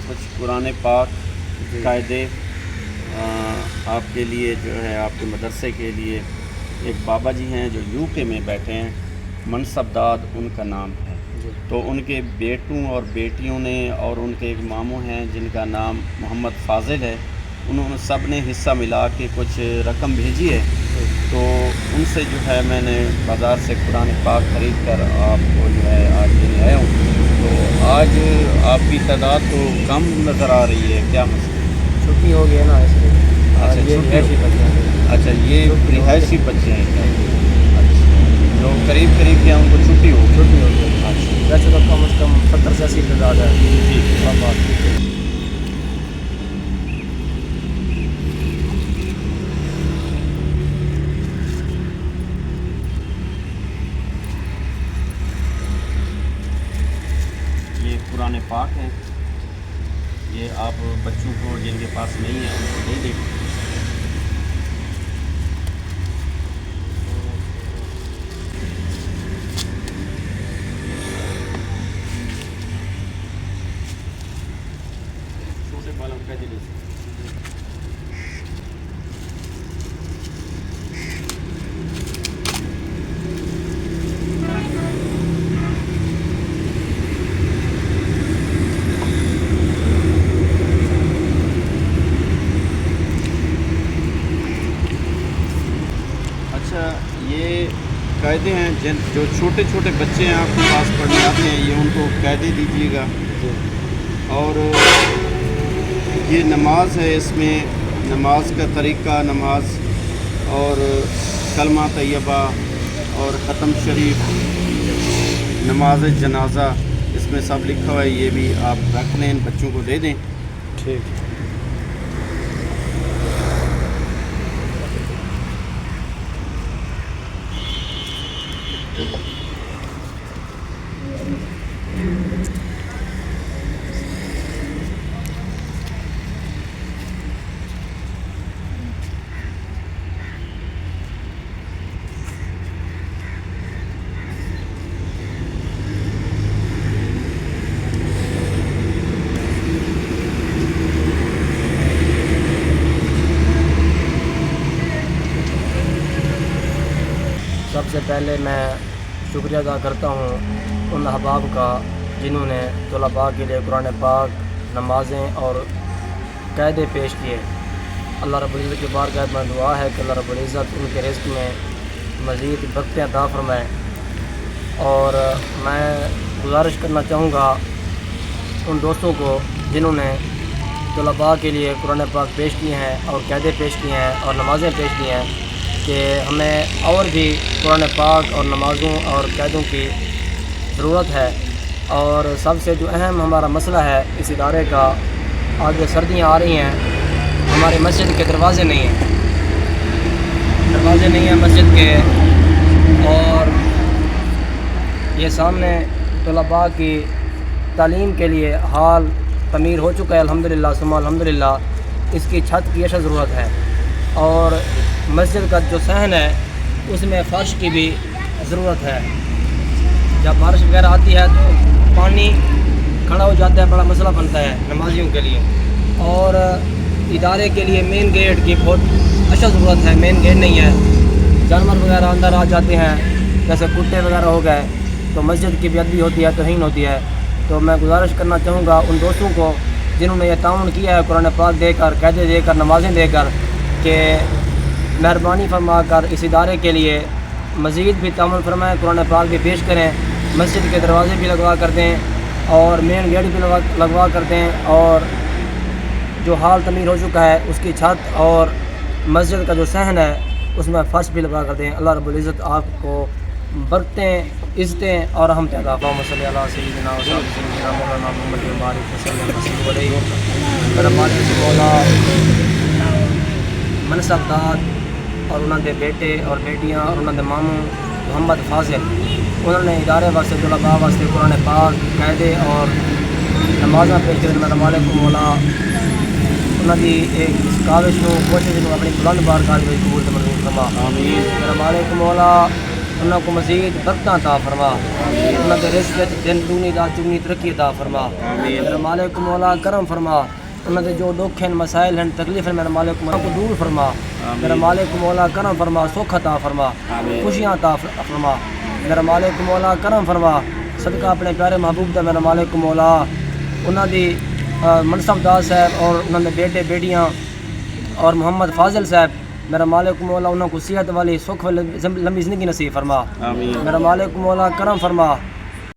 کچھ قرآن پاک قاعدے آپ کے لیے جو ہے آپ کے مدرسے کے لیے. ایک بابا جی ہیں جو یو کے میں بیٹھے ہیں, منصب داد ان کا نام ہے. تو ان کے بیٹوں اور بیٹیوں نے اور ان کے ایک ماموں ہیں جن کا نام محمد فاضل ہے, انہوں نے سب نے حصہ ملا کے کچھ رقم بھیجی ہے. تو ان سے جو ہے میں نے بازار سے قرآن پاک خرید کر آپ کو جو ہے آج دینے آیا ہوں. تو آج آپ کی تعداد تو کم نظر آ رہی ہے, کیا مسئلہ؟ چھٹی ہو گئی ہے نا, اس لیے. اچھا, رہائشی بچے ہیں. اچھا, یہ رہائشی بچے ہیں کیا؟ اچھا, جو قریب قریب کے ہیں ان کو چھٹی ہو گئی. اچھا, ویسے تو کم از کم 70 سے 80 تعداد ہے. جی. یہ قرآن پاک ہے, یہ آپ بچوں کو جن کے پاس نہیں ہے ان کو دے دیں. چھوٹے بالوں کا دے دیں. اچھا, یہ قاعدے ہیں جو چھوٹے چھوٹے بچے ہیں آپ کے پاس پڑھنے آتے ہیں, یہ ان کو قاعدے دیجیے گا. اور یہ نماز ہے, اس میں نماز کا طریقہ, نماز اور کلمہ طیبہ اور ختم شریف, نماز جنازہ, اس میں سب لکھا ہوا ہے. یہ بھی آپ رکھ لیں, بچوں کو دے دیں. ٹھیک. سب سے پہلے میں شکریہ ادا کرتا ہوں ان احباب کا جنہوں نے طلباء کے لیے قرآن پاک, نمازیں اور قاعدے پیش کیے. اللہ رب العزت کی بارگاہ میں دعا ہے کہ اللہ رب العزت ان کے رزق میں مزید برکتیں عطا فرمائے. اور میں گزارش کرنا چاہوں گا ان دوستوں کو جنہوں نے طلباء کے لیے قرآن پاک پیش کیے ہیں اور قاعدے پیش کیے ہیں اور نمازیں پیش کی ہیں, کہ ہمیں اور بھی قرآن پاک اور نمازوں اور قاعدوں کی ضرورت ہے. اور سب سے جو اہم ہمارا مسئلہ ہے اس ادارے کا, آگے سردیاں آ رہی ہیں, ہماری مسجد کے دروازے نہیں ہیں مسجد کے, اور یہ سامنے طلباء کی تعلیم کے لیے حال تعمیر ہو چکا ہے الحمدللہ ثم الحمدللہ. اس کی چھت کی اشد ضرورت ہے, اور مسجد کا جو صحن ہے اس میں فرش کی بھی ضرورت ہے. جب بارش وغیرہ آتی ہے تو پانی کھڑا ہو جاتا ہے, بڑا مسئلہ بنتا ہے نمازیوں کے لیے. اور ادارے کے لیے مین گیٹ کی بہت اشد ضرورت ہے. مین گیٹ نہیں ہے, جانور وغیرہ اندر آ جاتے ہیں, جیسے کتے وغیرہ ہو گئے, تو مسجد کی بے ادبی ہوتی ہے, توہین ہوتی ہے. تو میں گزارش کرنا چاہوں گا ان دوستوں کو جنہوں نے یہ تعاون کیا ہے قرآن پاک دے کر, قاعدے دے کر, نمازیں دے کر, کہ مہربانی فرما کر اس ادارے کے لیے مزید بھی تعاون فرمائیں, قرآن پاک بھی پیش کریں, مسجد کے دروازے بھی لگوا کر دیں, اور مین گیٹ بھی لگوا کر دیں, اور جو حال تعمیر ہو چکا ہے اس کی چھت اور مسجد کا جو صحن ہے اس میں فرش بھی لگوا کر دیں. اللہ رب العزت آپ کو برکتیں, عزتیں اور رحمت عطا فرمائے. اللہم صلی علی سیدنا و سیدنا مولانا محمد وبارک وسلم علیہ. میرا مالک مولا منصب داد اور انہوں دے بیٹے اور بیٹیاں اور انہوں دے ماموں محمد فاضل, انہوں نے ادارے واسطے طلباء واسطے قرآن پاک, قاعدے اور نمازاں پیش کریں. میرا مالک مولا انہوں کی ایک کاوش کو, کوشش کو اپنی بلند بارگاہ میں قبول تے منظور فرما. آمین. میرا مالک مولا انہوں کو مزید برکتاں عطا فرما، انہوں کے رزق وچ دن دونی رات چگنی ترقی عطا فرما، میرے مالک مولا کرم فرما، انہوں کے جو دکھ ہیں مسائل ہیں تکلیف ہیں میرے مالک مولا کو دور فرما، میرے مالک مولا کرم فرما، سکھ عطا فرما، خوشیاں عطا فرما، میرے مالک مولا کرم فرما، صدقہ اپنے پیارے محبوب دا میرے مالک مولا انہوں دی منصف دار صاحب اور انہوں نے بیٹے بیٹیاں اور محمد فاضل صاحب میرا مالک مولا انہوں کو صحت والی سکھ والی لمبی زندگی نصیب فرما، میرا مالک مولا کرم فرما،